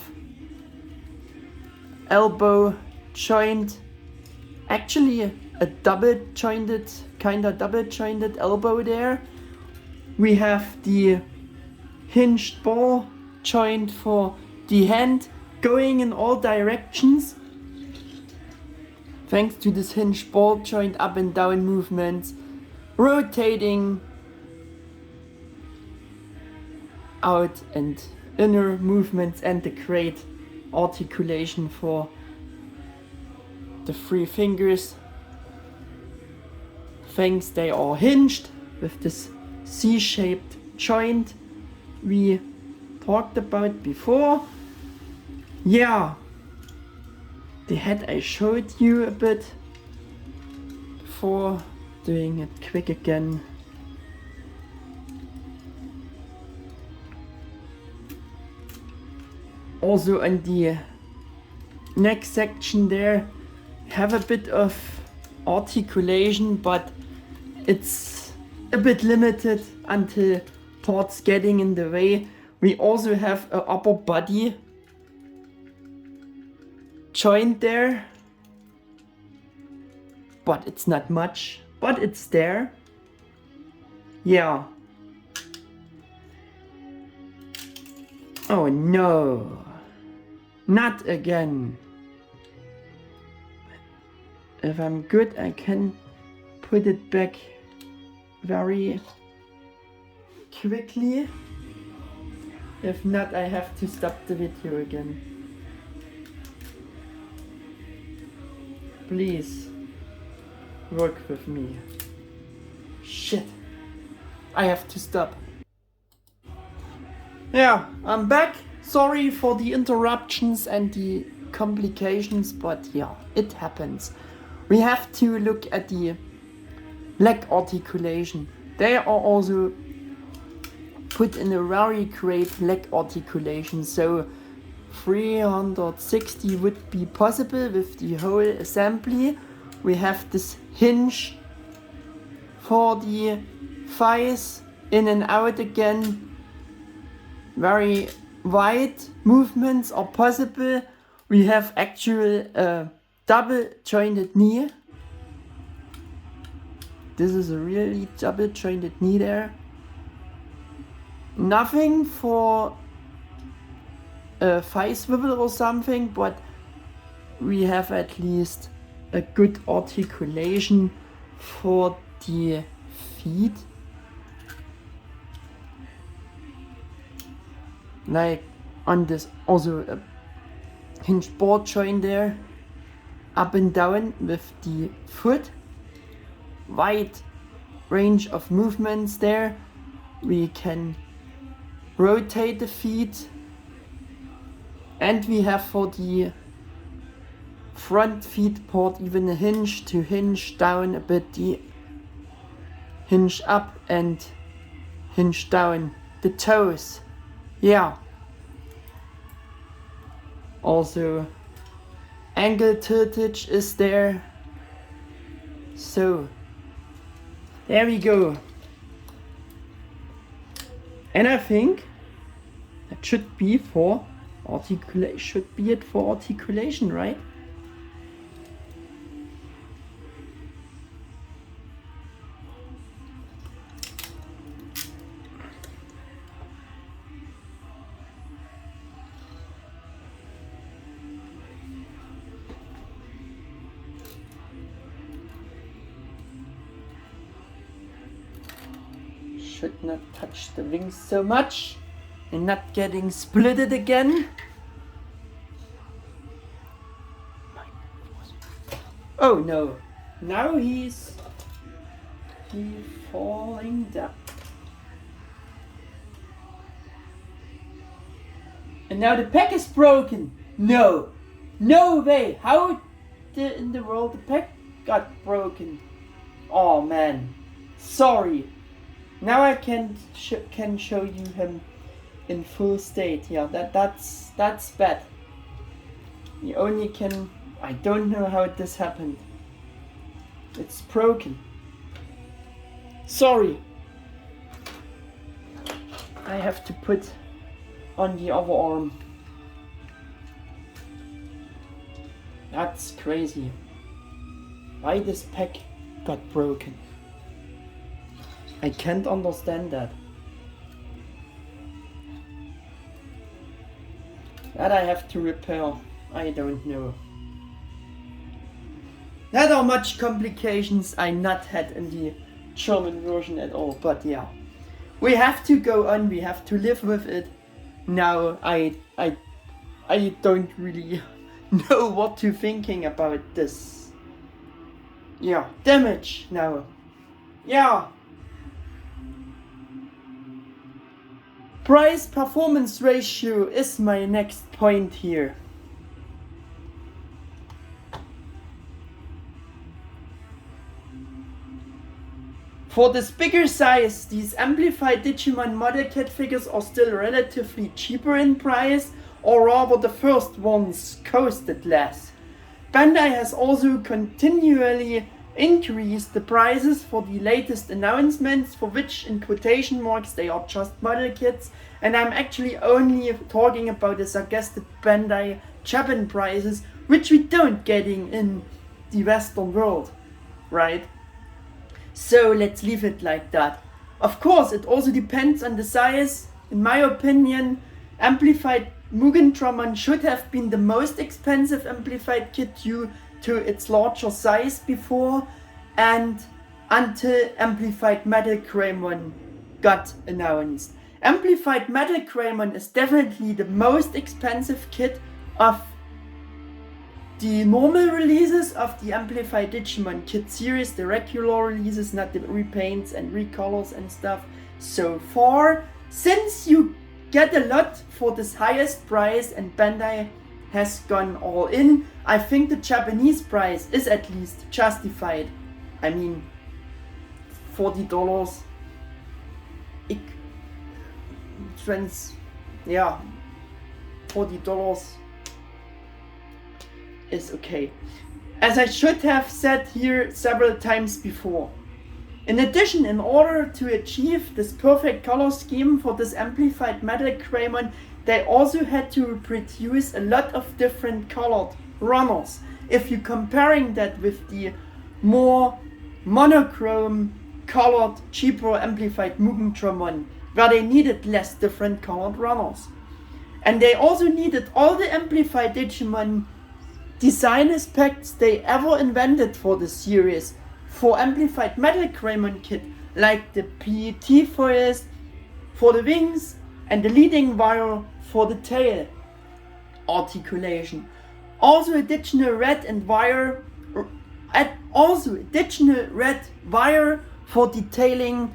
elbow joint, actually a double jointed elbow there. We have the hinged ball joint for the hand, going in all directions thanks to this hinged ball joint, up and down movements, rotating out and inner movements, and the great articulation for the three fingers. Thanks, they are hinged with this C-shaped joint we talked about before. Yeah, the head I showed you a bit before, doing it quick again. Also on the neck section there, have a bit of articulation, but it's a bit limited until parts getting in the way. We also have a upper body joint there, but it's not much, but it's there. Yeah. Oh no, not again. If I'm good, I can put it back very quickly. If not, I have to stop the video again. Please work with me. Shit, I have to stop. Yeah, I'm back. Sorry for the interruptions and the complications, but yeah, it happens. We have to look at the leg articulation. They are also put in a very great leg articulation, so 360 would be possible with the whole assembly. We have this hinge for the thighs, in and out again. Very wide movements are possible. We have actual double jointed knee. This is a really double jointed knee there. Nothing for a thigh swivel or something, but we have at least a good articulation for the feet. Like on this also a hinge board joint there, up and down with the foot. Wide range of movements there. We can rotate the feet, and we have for the front feet part even a hinge to hinge down a bit, the hinge up and hinge down the toes. Yeah. Also, ankle tiltage is there. So, there we go. And I think that should be for articulation. Should be it for articulation, right? Should not touch the wings so much and not getting splitted again. Oh no, now he's falling down. And now the pack is broken. No, no way. How in the world the pack got broken? Oh man, sorry. Now I can show you him in full state. Yeah, that's bad. You only can. I don't know how this happened. It's broken. Sorry. I have to put on the other arm. That's crazy. Why this pack got broken? I can't understand that. That I have to repair. I don't know. That are much complications I not had in the German version at all, but yeah. We have to go on, we have to live with it. Now I don't really know what to thinking about this. Yeah, damage now. Yeah. Price performance ratio is my next point here. For this bigger size, these Amplified Digimon model kit figures are still relatively cheaper in price, or rather the first ones costed less. Bandai has also continually increased the prices for the latest announcements, for which in quotation marks they are just model kits, and I'm actually only talking about the suggested Bandai Japan prices, which we don't getting in the Western world, right? So let's leave it like that. Of course, it also depends on the size. In my opinion, Amplified MetalGreymon should have been the most expensive amplified kit due to its larger size before and until Amplified MetalGreymon got announced. Amplified MetalGreymon is definitely the most expensive kit of the normal releases of the Amplified Digimon Kit series, the regular releases, not the repaints and recolors and stuff so far. Since you get a lot for this highest price and Bandai has gone all in, I think the Japanese price is at least justified. I mean, $40. $40 is okay. As I should have said here several times before. In addition, in order to achieve this perfect color scheme for this Amplified MetalGreymon, they also had to produce a lot of different colored runners. If you're comparing that with the more monochrome colored, cheaper Amplified MetalGreymon, where they needed less different colored runners. And they also needed all the Amplified Digimon design aspects they ever invented for the series for Amplified MetalGreymon Kit, like the PET foils for the wings and the leading wire for the tail articulation. Also additional red wire for detailing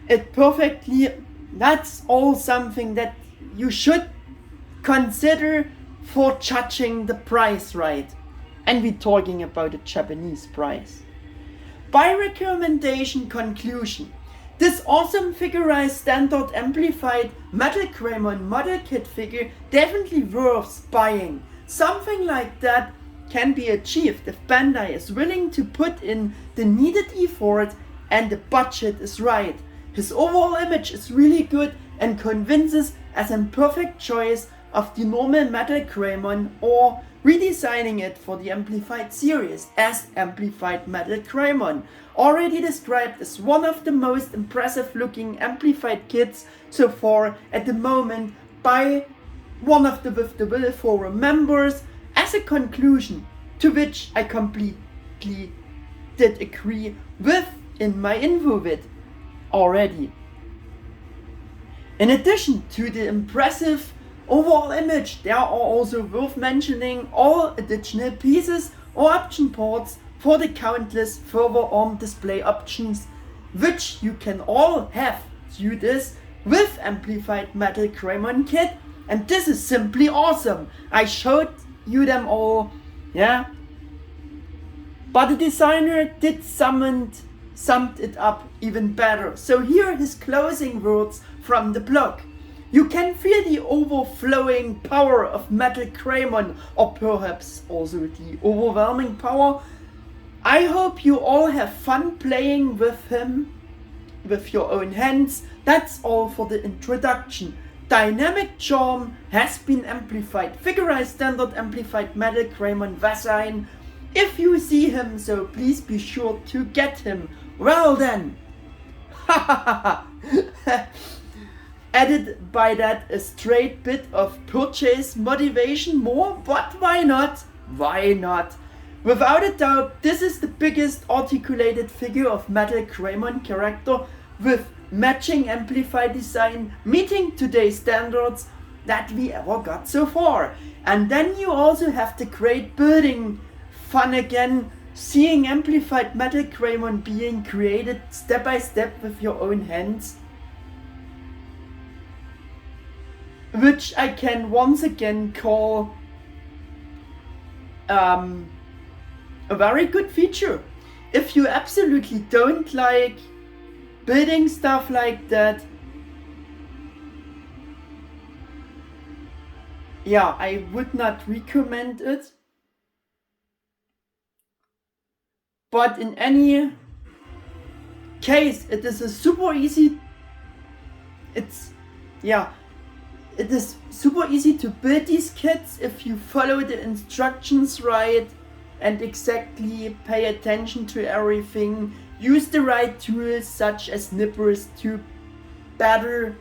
it perfectly. That's all something that you should consider for judging the price right. And we're talking about a Japanese price. By recommendation conclusion, this awesome Figure-riseStandard Amplified MetalGreymon model kit figure definitely worth buying. Something like that can be achieved if Bandai is willing to put in the needed effort and the budget is right. His overall image is really good and convinces as a perfect choice of the normal MetalGreymon or redesigning it for the Amplified series as Amplified MetalGreymon, already described as one of the most impressive looking Amplified kits so far at the moment by one of the With the Will forum members, as a conclusion to which I completely did agree with in my info vid already. In addition to the impressive overall image, there are also worth mentioning all additional pieces or option parts for the countless further arm display options, which you can all have through this with Amplified MetalGreymon Kit, and this is simply awesome. I showed you them all, yeah, but the designer did summed it up even better. So here are his closing words from the blog. You can feel the overflowing power of MetalGreymon, or perhaps also the overwhelming power. I hope you all have fun playing with him with your own hands. That's all for the introduction. Dynamic Charm has been amplified. Figure-riseStandard Amplified MetalGreymon Vasine. If you see him, so please be sure to get him. Well then. Added by that a straight bit of purchase motivation more, but why not? Why not? Without a doubt, this is the biggest articulated figure of MetalGreymon character with matching amplified design meeting today's standards that we ever got so far. And then you also have the great building fun again, seeing Amplified MetalGreymon being created step by step with your own hands, which I can once again call a very good feature. If you absolutely don't like building stuff like that, yeah, I would not recommend it. But in any case, it is a super easy, it is super easy to build these kits if you follow the instructions right and exactly pay attention to everything. Use the right tools such as nippers to better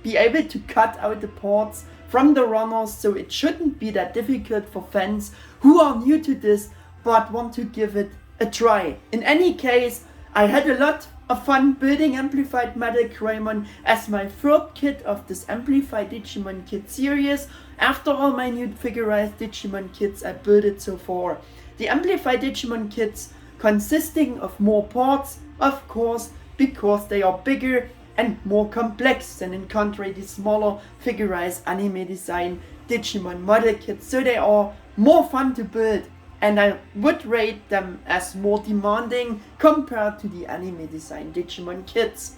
be able to cut out the parts from the runners, so it shouldn't be that difficult for fans who are new to this but want to give it a try. In any case, I had a lot of fun building Amplified MetalGreymon as my third kit of this Amplified Digimon Kit series, after all my new Figure-rise Digimon kits I built it so far. The Amplified Digimon kits consisting of more parts, of course, because they are bigger and more complex than in contrary the smaller Figure-rise anime design Digimon model kits, so they are more fun to build, and I would rate them as more demanding compared to the anime design Digimon kits.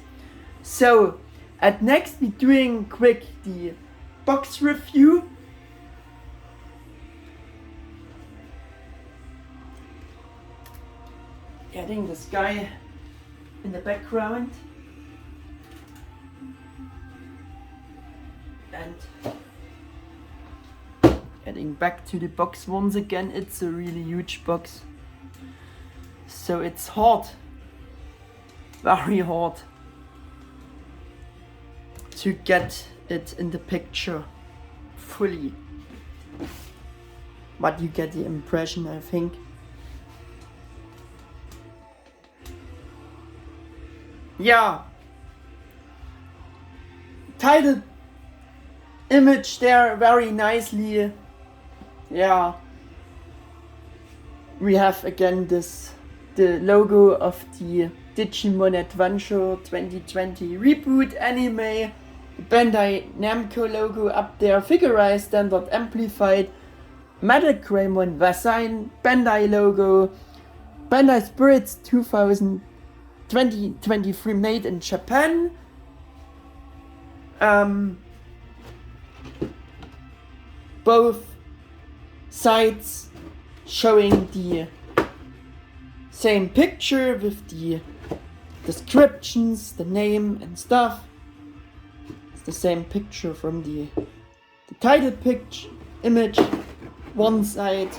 So at next we're doing quick the box review. Getting this guy in the background. And getting back to the box once again. It's a really huge box, so it's hard, very hard to get it in the picture fully, but you get the impression, I think. Yeah, title image there very nicely. Yeah, we have again the logo of the Digimon Adventure 2020 reboot anime, the Bandai Namco logo up there, Figure-riseStandard Amplified MetalGreymon Design, Bandai logo, Bandai Spirits 2023 made in Japan. Both sides showing the same picture with the descriptions, the name and stuff. It's the same picture from the title picture image. One side,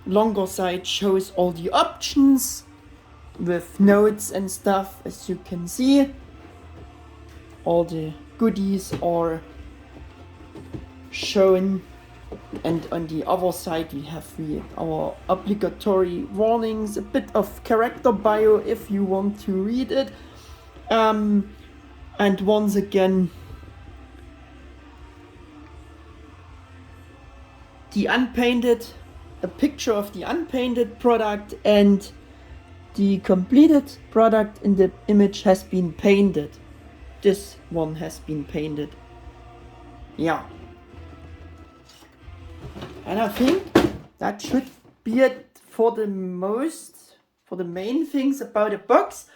longer side, shows all the options with notes and stuff, as you can see. All the goodies are shown, and on the other side we have our obligatory warnings, a bit of character bio if you want to read it, and once again a picture of the unpainted product, and the completed product in the image has been painted. This one has been painted. Yeah. And I think that should be it for the main things about the box.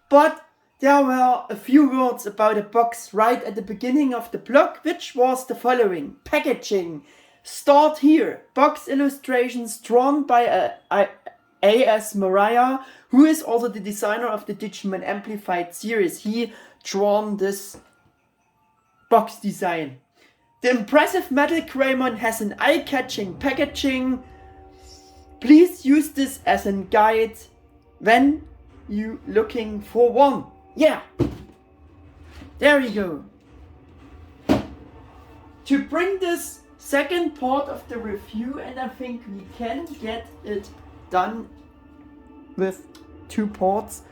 But there were a few words about the box right at the beginning of the blog, which was the following. Packaging. Start here. Box illustrations drawn by A.S. Mariah, who is also the designer of the Digimon Amplified series. He drawn this box design. The impressive MetalGreymon has an eye-catching packaging. Please use this as a guide when you looking for one. Yeah, there you go. To bring this second part of the review, and I think we can get it done with 2 parts.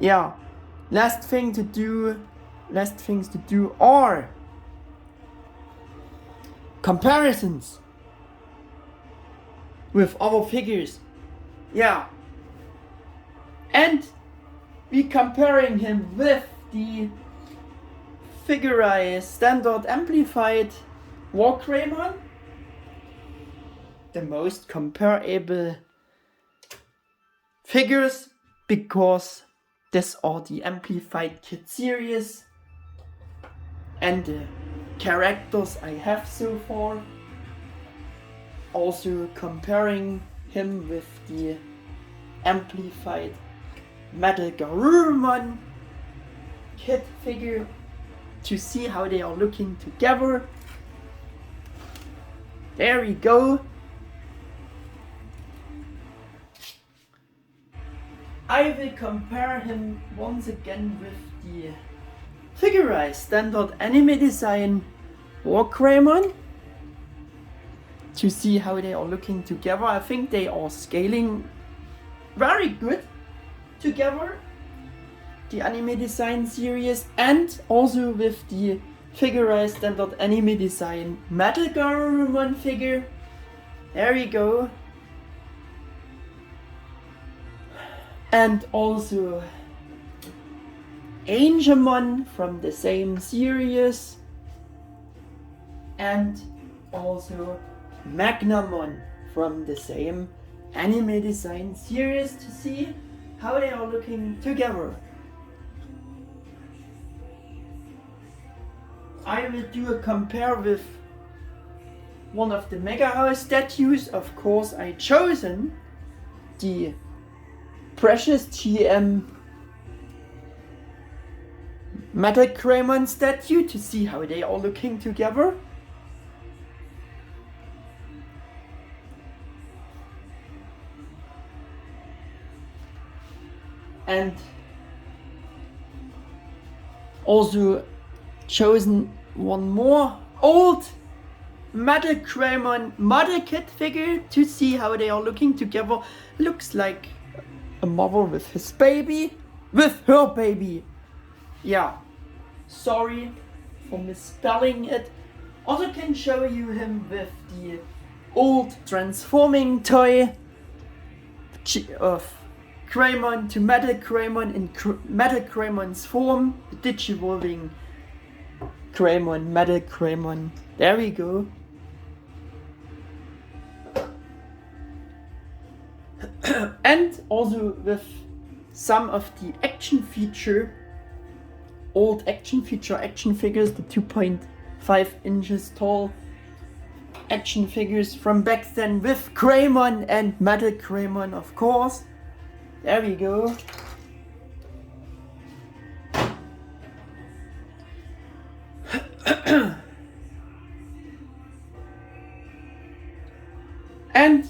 Yeah, last things to do are comparisons with other figures. Yeah, and we comparing him with the Figure-rise-Standard Amplified Wargreymon, the most comparable figures, because these are the Amplified Kit series and the characters I have so far. Also comparing him with the Amplified MetalGreymon Kit figure. to see how they are looking together. There we go. I will compare him once again with the Figure-riseStandard anime design MetalGreymon to see how they are looking together. I think they are scaling very good together, the anime design series, and also with the Figure-riseStandard anime design MetalGreymon figure. There we go. And also Angemon from the same series, and also Magnamon from the same anime design series to see how they are looking together. I will do a compare with one of the Mega House statues. Of course, I chosen the Precious GM MetalGreymon statue to see how they are looking together. And also chosen one more old MetalGreymon model kit figure to see how they are looking together. Looks like a mother with his baby, with her baby. Yeah, sorry for misspelling it. Also can show you him with the old transforming toy of Greymon to MetalGreymon in MetalGreymon's form, the Digivolving Greymon, MetalGreymon. There we go. And also with some of the old action figures, the 2.5 inches tall action figures from back then with Greymon and MetalGreymon, of course. There we go. And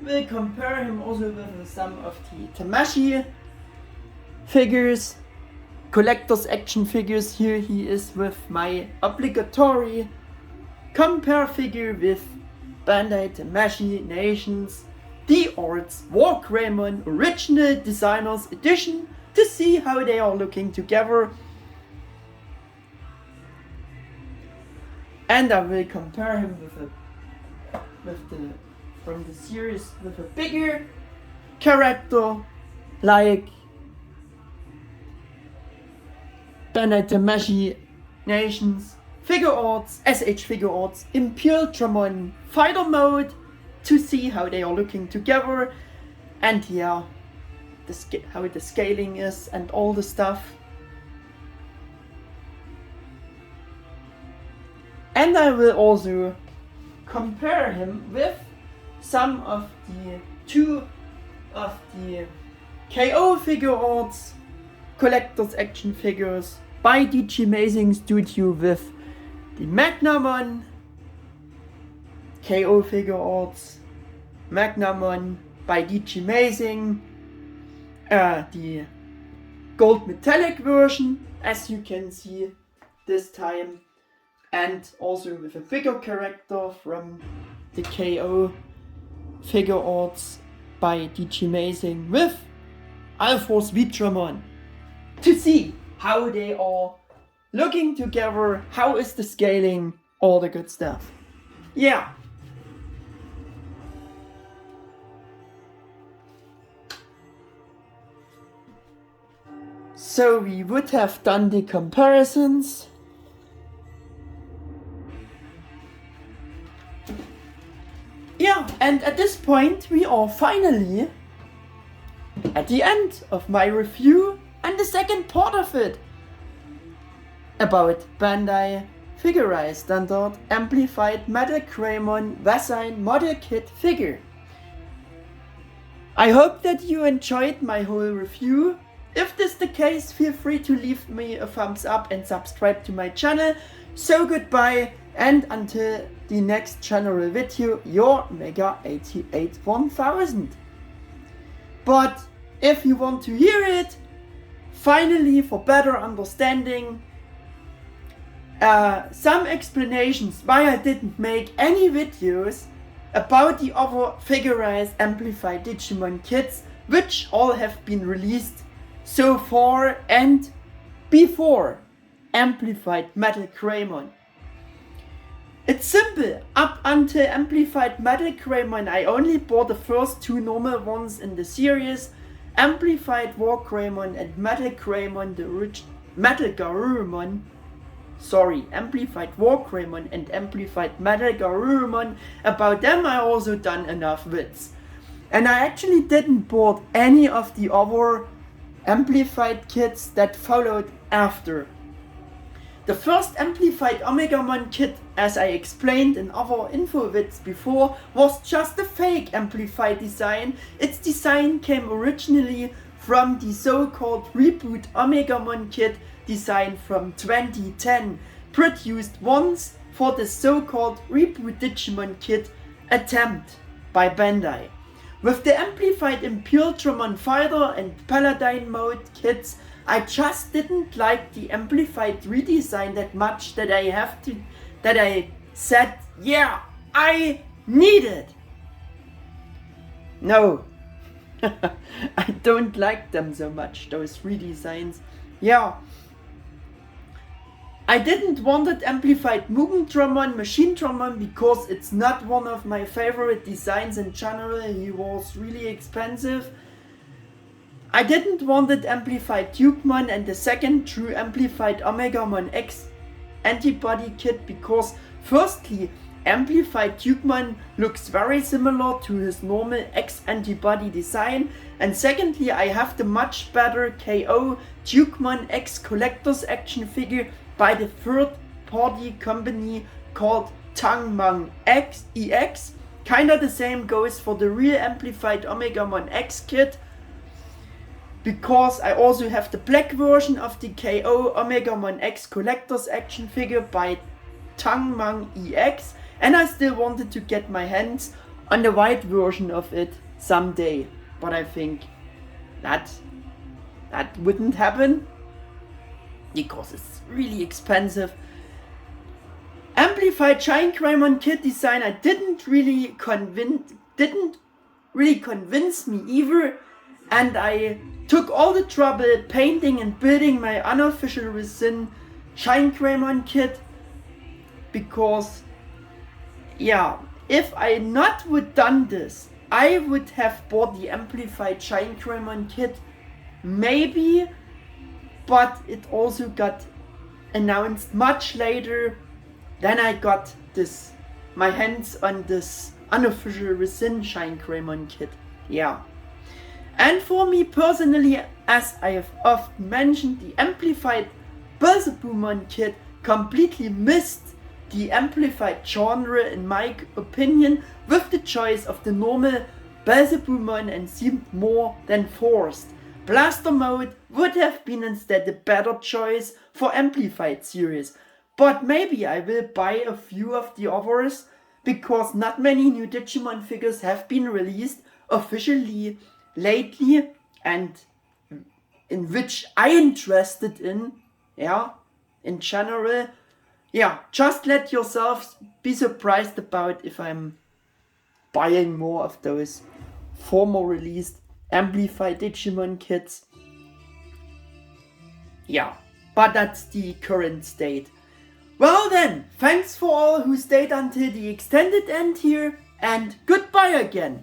we'll compare him also with some of the Tamashii figures, collector's action figures. Here he is with my obligatory compare figure with Bandai Tamashii Nations The Arts MetalGreymon Original Designers Edition to see how they are looking together. And I will compare him from the series with a bigger character like Bandai Tamashii Nations Figure Arts, SH Figure Arts Impultramon Fighter Mode to see how they are looking together, and yeah, how the scaling is and all the stuff. And I will also compare him with some of two of the KO Figure Arts collector's action figures by Digimazing Studio with the Magnamon KO Figure Arts, Magnamon by Digimazing, the gold metallic version, as you can see this time, and also with a bigger character from the KO Figure Arts by Digimazing with Alphorus Vitramon to see how they are looking together, how is the scaling, all the good stuff. Yeah. So we would have done the comparisons. Yeah, and at this point we are finally at the end of my review and the second part of it about Bandai Figure-riseStandard Amplified MetalGreymon Vassine Model Kit figure. I hope that you enjoyed my whole review If this is the case, feel free to leave me a thumbs up and subscribe to my channel. So goodbye, and until the next general video, your Mega 88 1000. But if you want to hear it, finally, for better understanding, some explanations why I didn't make any videos about the other Figure-rise Amplified Digimon kits, which all have been released so far and before Amplified MetalGreymon. It's simple. Up until Amplified MetalGreymon, I only bought the first two normal ones in the series, Amplified WarGreymon and MetalGreymon, Amplified WarGreymon and Amplified MetalGreymon. About them I also done enough vids. And I actually didn't bought any of the other Amplified kits that followed after. The first Amplified OmegaMon kit, as I explained in other info vids before, was just a fake Amplified design. Its design came originally from the so-called Reboot OmegaMon kit design from 2010, produced once for the so-called Reboot Digimon kit attempt by Bandai. With the Amplified Imperial Fighter and Paladin mode kits, I just didn't like the Amplified redesign that much that I said, yeah, I need it. No, I don't like them so much, those redesigns. Yeah, I didn't want Amplified Mugendramon Machine Dramon because it's not one of my favorite designs in general. He was really expensive. I didn't want Amplified Dukemon and the second true Amplified OmegaMon X antibody kit because firstly, Amplified Dukemon looks very similar to his normal X antibody design, and secondly, I have the much better KO Dukemon X collector's action figure by the third party company called Tangmang EX. Kinda the same goes for the real Amplified OmegaMon X kit, because I also have the black version of the KO OmegaMon X collector's action figure by Tangmang EX, and I still wanted to get my hands on the white version of it someday, but I think that wouldn't happen because it's really expensive. Amplified Giant-Greymon kit design I didn't really convince me either, and I took all the trouble painting and building my unofficial resin Giant-Greymon kit because, yeah, if I not would done this, I would have bought the Amplified Giant-Greymon kit, maybe, but it also got announced much later. Then I got my hands on this unofficial resin Giant-Greymon kit, yeah. And for me personally, as I have often mentioned, the Amplified Belzebumon kit completely missed the Amplified genre in my opinion with the choice of the normal Belzebumon and seemed more than forced. Blaster mode would have been instead a better choice for Amplified series, but maybe I will buy a few of the others because not many new Digimon figures have been released officially lately and in which I interested in, yeah, in general. Yeah, just let yourselves be surprised about if I'm buying more of those former released Amplified Digimon kits. Yeah, but that's the current state. Well then, thanks for all who stayed until the extended end here, and goodbye again.